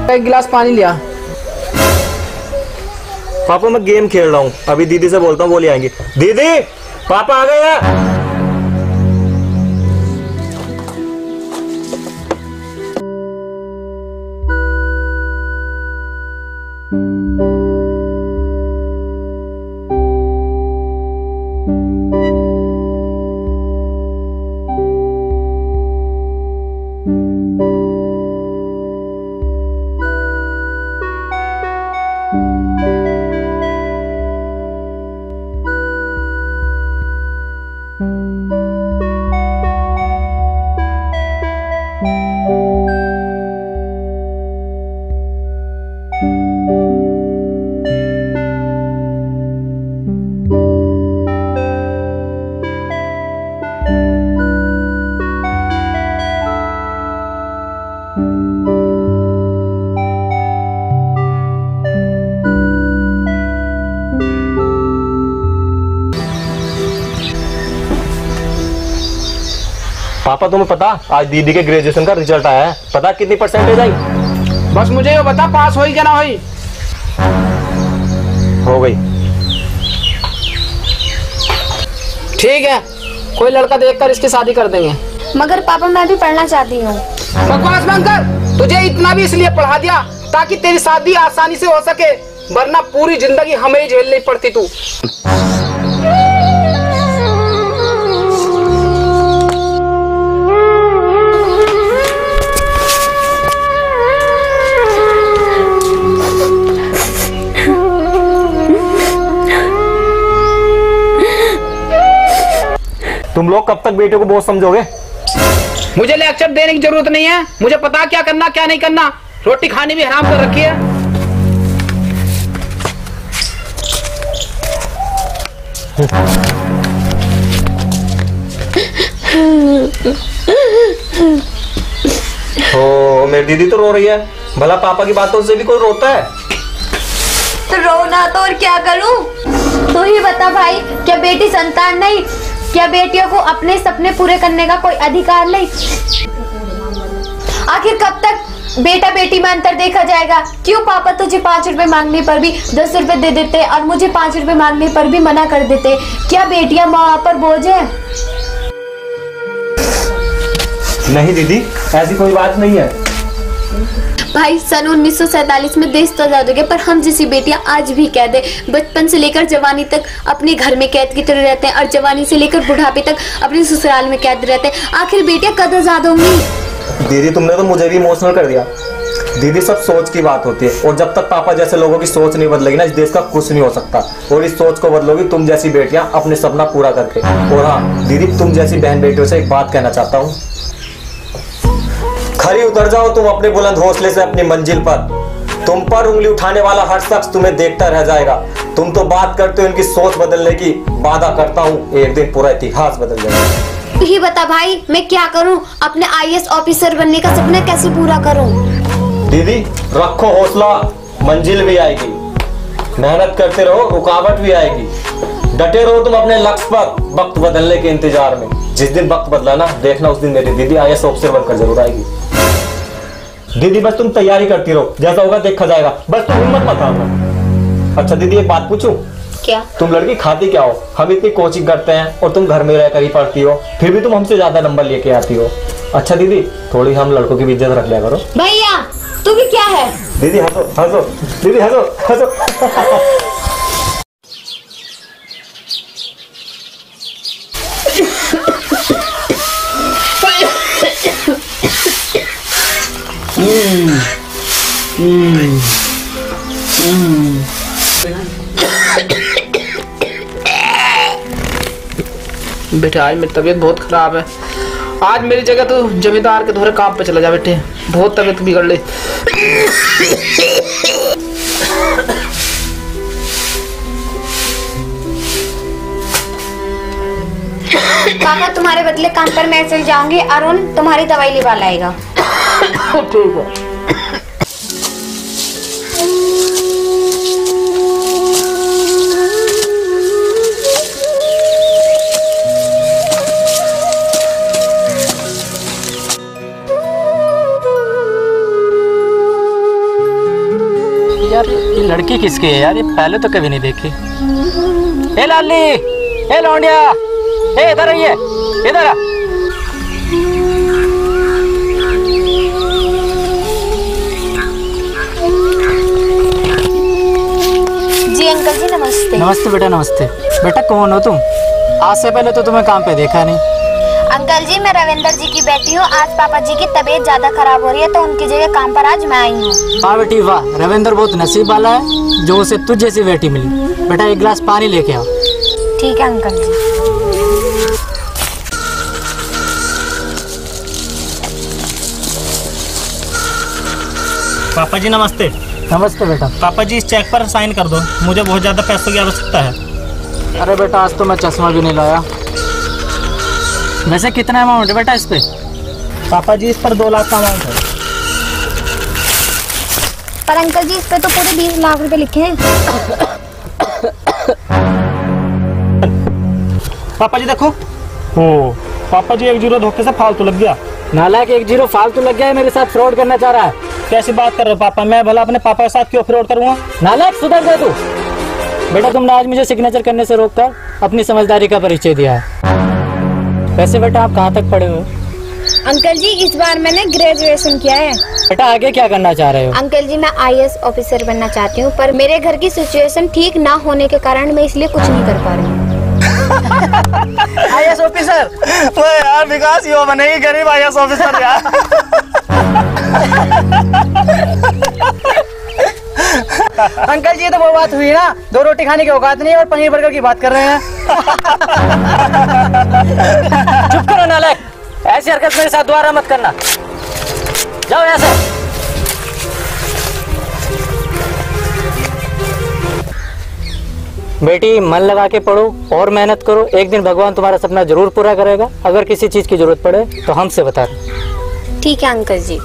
एक गिलास पानी लिया। पापा मैं गेम खेल रहा हूँ, अभी दीदी से बोलता हूँ, वो ले आएंगी। दीदी पापा आ गए हैं। पापा तुम्हें पता आज दीदी के ग्रेजुएशन का रिजल्ट आया है, पता कितनी परसेंटेज आई? बस मुझे ये बता पास हुई क्या ना हुई? हो गई। ठीक है, कोई लड़का देखकर इसकी शादी कर देंगे। मगर पापा मैं भी पढ़ना चाहती हूँ। बकवास बंद कर, तुझे इतना भी इसलिए पढ़ा दिया ताकि तेरी शादी आसानी से हो सके, वरना पूरी जिंदगी हमें ही झेलनी पड़ती तू। तुम लोग कब तक बेटे को बोझ समझोगे? मुझे लेक्चर देने की जरूरत नहीं है, मुझे पता क्या करना क्या नहीं करना। रोटी खाने भी हराम कर रखी है। ओ मेरी दीदी तो रो रही है, भला पापा की बातों से भी कोई रोता है? तो रोना तो और क्या करूं? तू ही बता भाई, क्या बेटी संतान नहीं? क्या बेटियों को अपने सपने पूरे करने का कोई अधिकार नहीं? आखिर कब तक बेटा बेटी में अंतर देखा जाएगा? क्यों पापा तुझे 5 रुपए मांगने पर भी 10 रुपए दे देते और मुझे 5 रुपए मांगने पर भी मना कर देते? क्या बेटियां माँ पर बोझ है? नहीं दीदी, ऐसी कोई बात नहीं है। भाई सन 1947 में देश तो आजाद हो गया, पर हम जैसी बेटियां आज भी कैद है। बचपन से लेकर जवानी तक अपने घर में कैद की तरह रहते हैं और जवानी से लेकर बुढ़ापे तक अपने ससुराल में कैद रहते हैं। आखिर बेटियां कद आजाद होंगी? दीदी तुमने तो मुझे भी इमोशनल कर दिया। दीदी सब सोच की बात होती है, और जब तक पापा जैसे लोगों की सोच नहीं बदलेगी ना, इस देश का कुछ नहीं हो सकता। और इस सोच को बदलोगी तुम जैसी बेटियां अपने सपना पूरा करके। और हाँ दीदी, तुम जैसी बहन बेटियों से एक बात कहना चाहता हूँ, खरी उतर जाओ तुम अपने बुलंद हौसले से अपनी मंजिल पर। तुम पर उंगली उठाने वाला हर शख्स तुम्हें देखता रह जाएगा। तुम तो बात करते हो इनकी सोच बदलने की, वादा करता हूँ एक दिन पूरा इतिहास बदल जाएगा। तू ही बता भाई, मैं क्या करूं? अपने IAS ऑफिसर बनने का सपना कैसे पूरा करूं? दीदी रखो हौसला, मंजिल भी आएगी। मेहनत करते रहो, रुकावट भी आएगी। डटे रहो तुम अपने लक्ष्य पर, वक्त बदलने के इंतजार में। जिस दिन वक्त बदला ना, देखना उस दिन मेरी दीदी IAS ऑफिसर बनकर जरूर आएगी। दीदी बस तुम तैयारी करती रहो, जैसा होगा देखा जाएगा, बस तुम हिम्मत मत हारना। अच्छा दीदी एक बात पूछूं? क्या? तुम लड़की खाती क्या हो? हम इतनी कोचिंग करते हैं और तुम घर में रहकर ही पढ़ती हो, फिर भी तुम हमसे ज्यादा नंबर लेके आती हो। अच्छा दीदी, थोड़ी हम लड़कों की भी इज्जत रख लिया करो। भैया तू भी क्या है? दीदी हंसो हंसो, दीदी हंसो हंसो। बेटे आज मेरी तबीयत बहुत खराब है। आज मेरी जगह तो जमींदार के दोहरे काम पे चला जा बेटे, बहुत तबीयत बिगड़ ली। पापा तुम्हारे बदले काम पर मैं चल जाऊंगी, अरुण तुम्हारी दवाई लिवा लाएगा। ठीक है। यार ये लड़की किसकी है यार, ये पहले तो कभी नहीं देखी। ए लाली, ए लौंडिया, ए इधर आइए, इधर आ। जी अंकल जी नमस्ते। नमस्ते बेटा, नमस्ते। बेटा कौन हो तुम? आज से पहले तो तुम्हें काम पे देखा नहीं। अंकल जी मैं रविंदर जी की बेटी हूँ। आज पापा जी की तबीयत ज्यादा खराब हो रही है तो उनकी जगह काम पर आज मैं आई हूँ। वाह बेटी वाह, रविंदर बहुत नसीब वाला है जो उसे तुझ जैसी बेटी मिली। बेटा एक गिलास पानी लेके आओ। ठीक है अंकल जी। पापा जी नमस्ते। नमस्ते बेटा। पापा जी इस चेक पर साइन कर दो, मुझे बहुत ज़्यादा पैसों की आवश्यकता है। अरे बेटा आज तो मैं चश्मा भी नहीं लाया। वैसे कितना अमाउंट है बेटा इस पे? पापा जी इस पर 2 लाख का अमाउंट है। पर अंकल जी इस पे तो पूरे 20 लाख रुपए लिखे हैं। पापा जी देखो। हो पापा जी 1 जीरो धोखे से फालतू लग गया। नालायक 1 जीरो फालतू लग गया है, मेरे साथ फ्रॉड करना चाह रहा है। कैसी बात कर रहे हो पापा, मैं भला अपने पापा के साथ क्यों फ्रॉड करूँगा? नालायक सुधर दे तू। बेटा तुमने आज मुझे सिग्नेचर करने से रोककर अपनी समझदारी का परिचय दिया है। वैसे बेटा आप कहाँ तक पढ़े हो? अंकल जी इस बार मैंने ग्रेजुएशन किया है। बेटा आगे क्या करना चाह रहे हो? अंकल जी मैं IAS ऑफिसर बनना चाहती हूँ, पर मेरे घर की सिचुएशन ठीक ना होने के कारण मैं इसलिए कुछ नहीं कर पा रही हूँ। IAS officer? वो यार विकास यो बनेगी गरीब IAS ऑफिसर यार। अंकल जी तो वो बात हुई ना, 2 रोटी खाने की औकात नहीं है और पनीर बर्गर की बात कर रहे हैं। चुप करो नालायक, ऐसी हरकत मेरे साथ दोबारा मत करना। जाओ यहाँ से। बेटी मन लगा के पढ़ो और मेहनत करो, एक दिन भगवान तुम्हारा सपना जरूर पूरा करेगा। अगर किसी चीज की जरूरत पड़े तो हमसे बता। ठीक है अंकल जी।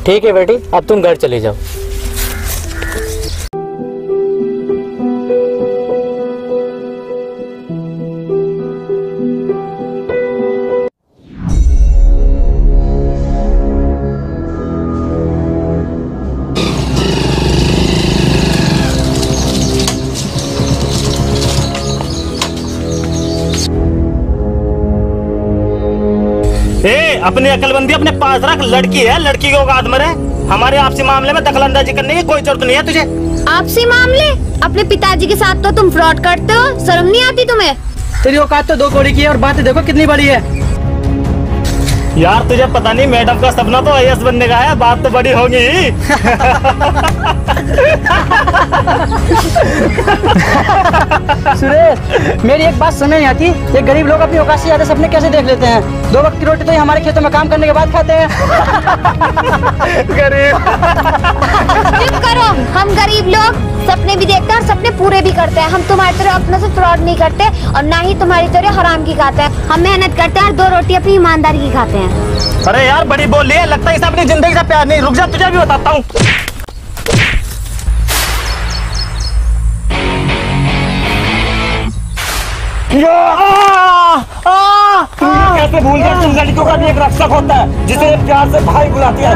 ठीक है बेटी, अब तुम घर चली जाओ। अपनी अकलबंदी अपने पास रख, लड़की है, लड़की के औकात में रहे। हमारे आपसी मामले में दखलंदाजी करने की कोई जरूरत नहीं है तुझे। आपसी मामले? अपने पिताजी के साथ तो तुम फ्रॉड करते हो, शर्म नहीं आती तुम्हें? तेरी औकात तो 2 कौड़ी की है और बातें देखो कितनी बड़ी है। यार तुझे पता नहीं, मैडम का सपना तो IAS बनने का है, बात तो बड़ी होगी। सुरेश मेरी एक बात समझ नहीं आती, ये गरीब लोग अपनी औकात से ज्यादा सपने कैसे देख लेते हैं? 2 वक्त की रोटी तो ये हमारे खेतों में काम करने के बाद खाते हैं। गरीब। चुप करो, हम गरीब लोग सपने भी देखते हैं और सपने पूरे भी करते हैं। हम तुम्हारी तरह अपने से फ्रॉड नहीं करते और ना ही तुम्हारी तरह हराम की खाते हैं। हम मेहनत करते हैं और 2 रोटी अपनी ईमानदारी की खाते हैं। अरे यार बड़ी बोल रही है, लगता है इसे अपनी जिंदगी से प्यार नहीं। रुक जा, तुझे भी बताता हूँ। कैसे भूल गए तुम, लड़कियों का भी एक रक्षक होता है जिसे प्यार से भाई बुलाती है।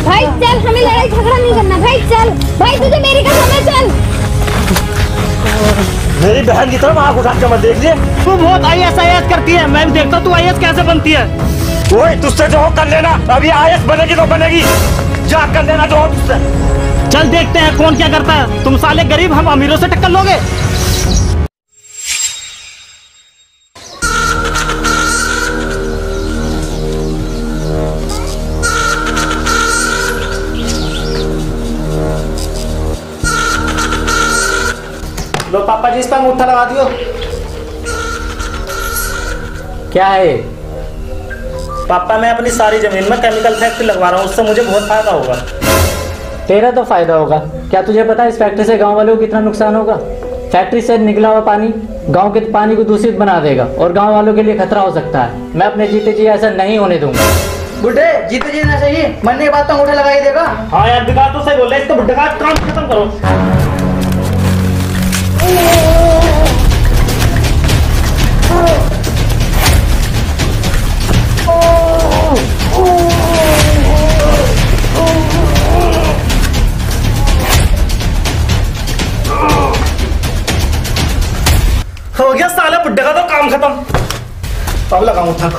भाई चल, हमें लड़ाई झगड़ा नहीं करना। भाई चल, भाई तुझे मेरी कसम है, चल। मेरी बहन की तरफ आँख उठा के मत देखिए। तू बहुत IAS करती है, मैं भी देखता हूँ तू IAS कैसे बनती है। वही तुझसे जो हो कर लेना, अभी IAS बनेगी तो बनेगी, जा कर लेना जो हो तुझसे। चल देखते हैं कौन क्या करता है। तुम साले गरीब, हम अमीरों से टक्कर लोगे। लो पापा जी इस पर अंगूठा लगा दियो। क्या है? पापा मैं अपनी सारी जमीन में केमिकल फैक्ट्री लगवा रहा हूँ, उससे मुझे बहुत फायदा होगा। तेरा तो फायदा होगा, क्या तुझे पता है इस फैक्ट्री से गांव वालों को कितना नुकसान होगा? फैक्ट्री से निकला हुआ पानी गांव के पानी को दूषित बना देगा और गांव वालों के लिए खतरा हो सकता है। मैं अपने जीते जी ऐसा नहीं होने दूंगा। बुड्ढे जीते जी ना सही, मरने के बाद तो अंगूठा लगाई देगा। हाँ यार विकास तो सही बोल रहे, इसको बुड्ढे का काम खत्म करो। हो गया साले बुड्ढे का तो काम खत्म। अब लगाऊं था।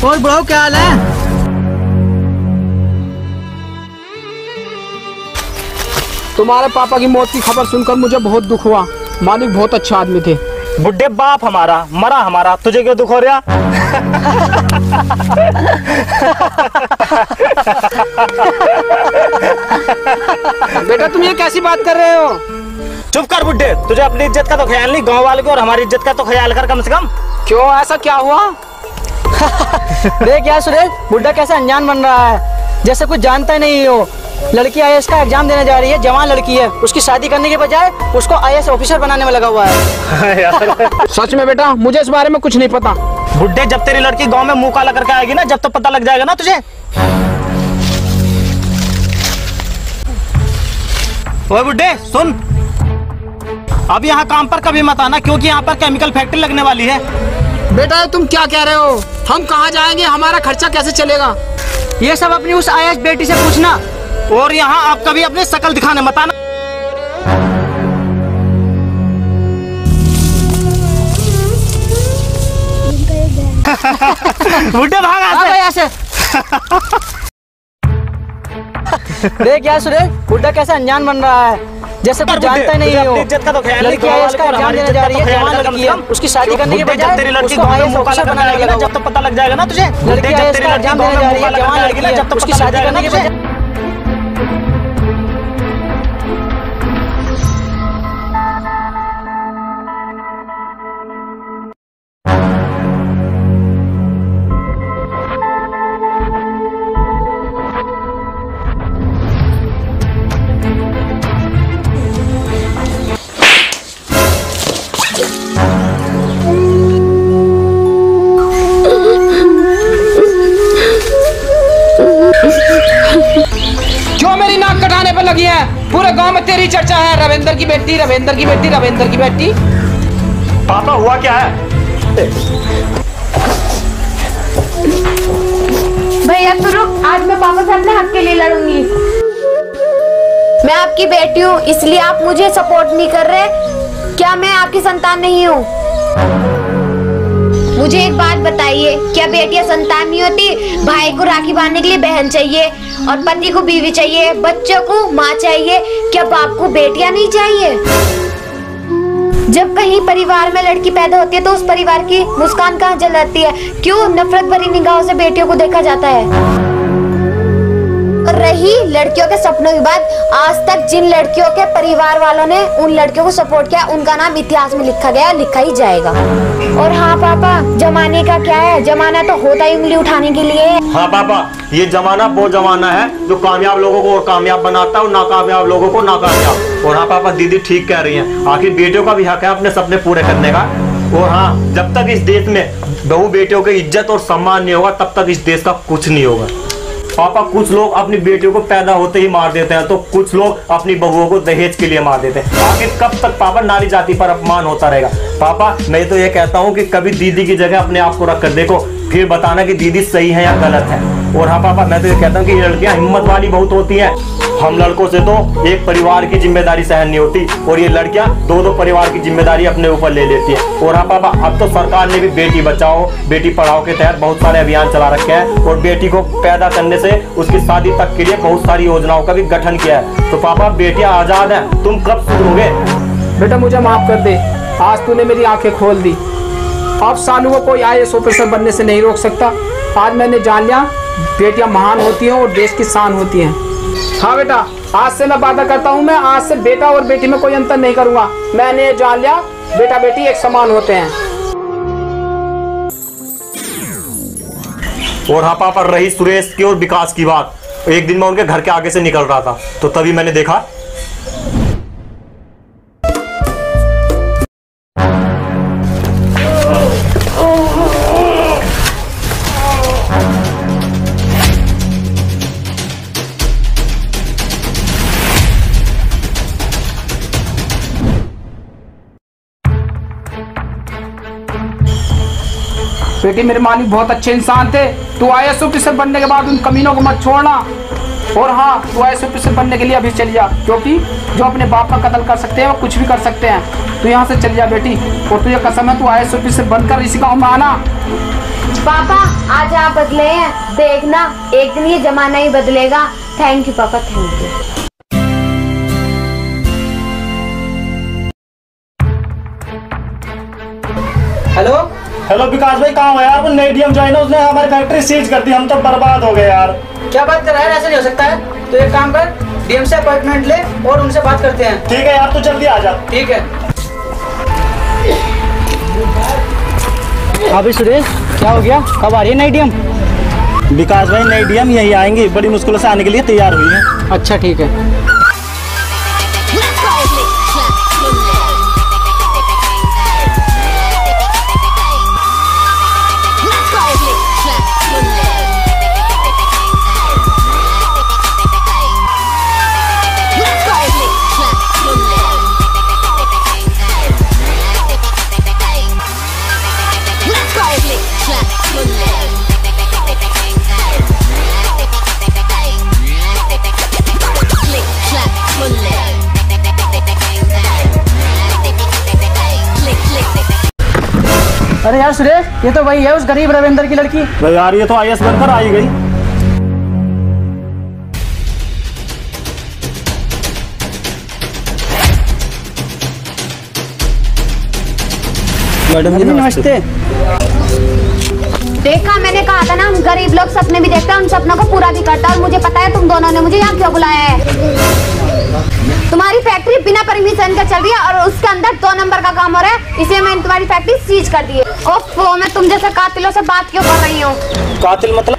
और बुढ़ाओ क्या हाल है? तुम्हारे पापा की मौत की खबर सुनकर मुझे बहुत दुख हुआ। मालिक बहुत अच्छा आदमी थे। बुड्ढे बाप हमारा मरा हमारा, तुझे क्यों दुख हो रहा? बेटा तुम ये कैसी बात कर रहे हो? चुप कर बुड्ढे, तुझे अपनी इज्जत का तो ख्याल नहीं, गांव वाले की और हमारी इज्जत का तो ख्याल कर कम से कम। क्यों, ऐसा क्या हुआ? देख यार सुरेश, बुड्ढा कैसा अनजान बन रहा है, जैसे कुछ जानता ही नहीं हो। लड़की आईएएस का एग्जाम देने जा रही है, जवान लड़की है, उसकी शादी करने के बजाय उसको आईएएस ऑफिसर बनाने में लगा हुआ है। सच में बेटा मुझे इस बारे में कुछ नहीं पता। बुड्ढे जब तेरी लड़की गांव में मुंह काला करके आएगी ना, जब तो पता लग जाएगा ना तुझे। ओए बुड्ढे सुन, अब यहाँ काम पर कभी मत आना, क्योंकि यहाँ पर केमिकल फैक्ट्री लगने वाली है। बेटा तुम क्या कह रहे हो? हम कहाँ जाएंगे, हमारा खर्चा कैसे चलेगा? ये सब अपनी उस आईएएस बेटी से पूछना। और यहाँ आप कभी अपनी शकल दिखाने मत आना। बुड्ढे भाग यहाँ से। देख यार सुरेश, बुड्ढा कैसा अनजान बन रहा है, जैसे कुछ जानता ही नहीं हो। लड़की आईएएस का एग्जाम देने जा रही है, जवान लड़की है, उसकी शादी करने के बजाय उसको आईएएस ऑफिसर बनाने में लगा हुआ है। जब तो पता लग जाएगा ना तुझे। लड़की आईएएस का एग्जाम देने जा रही है, जवान लड़की है, उसकी शादी करने के बजाय। क्यों मेरी नाक कटाने पर लगी है? पूरे गांव में तेरी चर्चा है, रविंदर की बेटी, रविंदर की बेटी, रविंदर की बेटी। पापा हुआ क्या है? भैया तो रुक, आज मैं पापा से अपने हक के लिए लड़ूंगी। मैं आपकी बेटी हूँ, इसलिए आप मुझे सपोर्ट नहीं कर रहे। क्या मैं आपकी संतान नहीं हूँ? मुझे एक बात बताइए, क्या बेटियां संतान नहीं होती? भाई को राखी बांधने के लिए बहन चाहिए और पति को बीवी चाहिए, बच्चों को माँ चाहिए। क्या बाप को बेटियां नहीं चाहिए? जब कहीं परिवार में लड़की पैदा होती है तो उस परिवार की मुस्कान कहाँ जल जाती है? क्यों नफरत भरी निगाहों से बेटियों को देखा जाता है? और रही लड़कियों के सपनों की बात, आज तक जिन लड़कियों के परिवार वालों ने उन लड़कियों को सपोर्ट किया, उनका नाम इतिहास में लिखा गया, लिखा ही जाएगा। और हाँ पापा, जमाने का क्या है, जमाना तो होता ही उंगली उठाने के लिए। हाँ पापा, ये जमाना वो जमाना है जो कामयाब लोगों को और कामयाब बनाता है और नाकामयाब लोगों को नाकामयाब। और हाँ पापा, दीदी ठीक कह रही हैं, आखिर बेटियों का भी हक है अपने सपने पूरे करने का। और हाँ, जब तक इस देश में बहू बेटियों की इज्जत और सम्मान नहीं होगा, तब तक इस देश का कुछ नहीं होगा। पापा, कुछ लोग अपनी बेटियों को पैदा होते ही मार देते हैं, तो कुछ लोग अपनी बहुओं को दहेज के लिए मार देते हैं। आखिर कब तक पापा नारी जाति पर अपमान होता रहेगा? पापा, मैं तो ये कहता हूँ कि कभी दीदी की जगह अपने आप को रख कर देखो, फिर बताना कि दीदी सही है या गलत है। और हाँ पापा, मैं तो ये कहता हूँ कि ये लड़कियां हिम्मत वाली बहुत होती हैं। हम लड़कों से तो एक परिवार की जिम्मेदारी सहन नहीं होती, और ये लड़कियां दो दो परिवार की जिम्मेदारी अपने ऊपर ले लेती हैं। और हाँ पापा, अब तो सरकार ने भी बेटी बचाओ बेटी पढ़ाओ के तहत बहुत सारे अभियान चला रखे हैं, और बेटी को पैदा करने से उसकी शादी तक के लिए बहुत सारी योजनाओं का भी गठन किया है। तो पापा, बेटियां आजाद हैं, तुम कब सुधरोगे? बेटा मुझे माफ कर दे, आज तूने मेरी आंखें खोल दी। अब सालू को कोई IAS ऑफिसर बनने से नहीं रोक सकता। आज मैंने जान लिया बेटियां महान होती हैं और देश की शान होती हैं। हाँ बेटा, आज से मैं वादा करता हूँ, मैं आज से बेटा और बेटी में कोई अंतर नहीं करूंगा। मैंने ये जान लिया बेटा बेटी एक समान होते हैं। और हाँ पापा, रही सुरेश की और विकास की बात, एक दिन मैं उनके घर के आगे से निकल रहा था तो तभी मैंने देखा बेटी मेरे मालिक बहुत अच्छे इंसान थे। तू IAS ऑफिसर बनने के बाद उन कमीनों को मत छोड़ना। और हाँ, तू IAS ऑफिसर बनने के लिए अभी चल जा, क्योंकि जो अपने बाप का कत्ल कर सकते हैं वो कुछ भी कर सकते हैं। तू यहाँ से चल जा बेटी, और तुझे कसम है तू IAS ऑफिसर बनकर इसी गाँव में आना। पापा आज आप बदले हैं, देखना एक दिन ये जमाना ही बदलेगा। थैंक यू पापा, थैंक यू। हेलो हेलो विकास भाई, कहाँ हो यार? वो नई DM जो है ना, उसने हमारी फैक्ट्री सीज कर दी, हम तो बर्बाद हो गए यार। क्या बात कर रहा है? ऐसा नहीं हो सकता है। तो एक काम कर, DM से अपॉइंटमेंट ले और उनसे बात करते हैं। ठीक है यार, तू जल्दी आ जा। ठीक है। अभी सुरेश क्या हो गया? कब आ रही है नई DM? विकास भाई नई DM यही आएंगी, बड़ी मुश्किलों से आने के लिए तैयार हुई है। अच्छा ठीक है। अरे यार सुरेश, ये तो वही है, उस गरीब रविंदर की लड़की। भाई यार ये तो IAS बनकर आई गई। मैडम जी नमस्ते। देखा, मैंने कहा था ना, हम गरीब लोग सपने भी देखते हैं, उन सपनों को पूरा भी करता है। और मुझे पता है तुम दोनों ने मुझे यहाँ क्यों बुलाया है। तुम्हारी फैक्ट्री बिना परमिशन के चल रही है और उसके अंदर 2 नंबर का काम हो रहा है, इसलिए मैंने तुम्हारी फैक्ट्री सीज कर दी है। ओफो, मैं तुम जैसे कातिलों से बात क्यों कर रही हूँ? कातिल मतलब?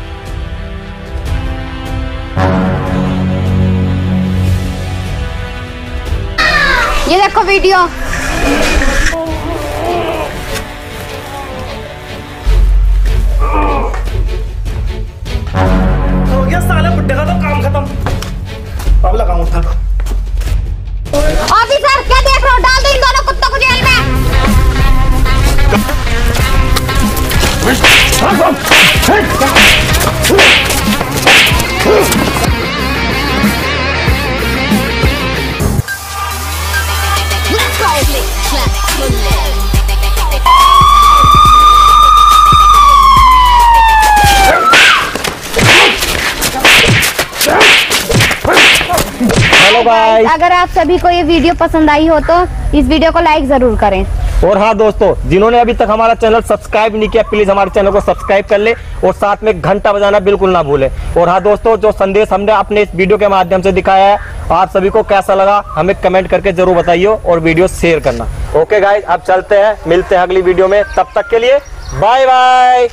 ये देखो वीडियो। हो गया साले बुड्ढे का तो काम खत्म। अब लगाऊं था। ऑफिसर क्या देख रहे हो? डाल दो इन दोनों कुत्तों को जेल में। हेलो गाइस, अगर आप सभी को ये वीडियो पसंद आई हो तो इस वीडियो को लाइक जरूर करें। और हाँ दोस्तों, जिन्होंने अभी तक हमारा चैनल सब्सक्राइब नहीं किया, प्लीज हमारे चैनल को सब्सक्राइब कर ले और साथ में घंटा बजाना बिल्कुल ना भूले। और हाँ दोस्तों, जो संदेश हमने अपने इस वीडियो के माध्यम से दिखाया है, आप सभी को कैसा लगा हमें कमेंट करके जरूर बताइए और वीडियो शेयर करना। ओके गाइस, अब चलते हैं, मिलते हैं अगली वीडियो में। तब तक के लिए बाय बाय।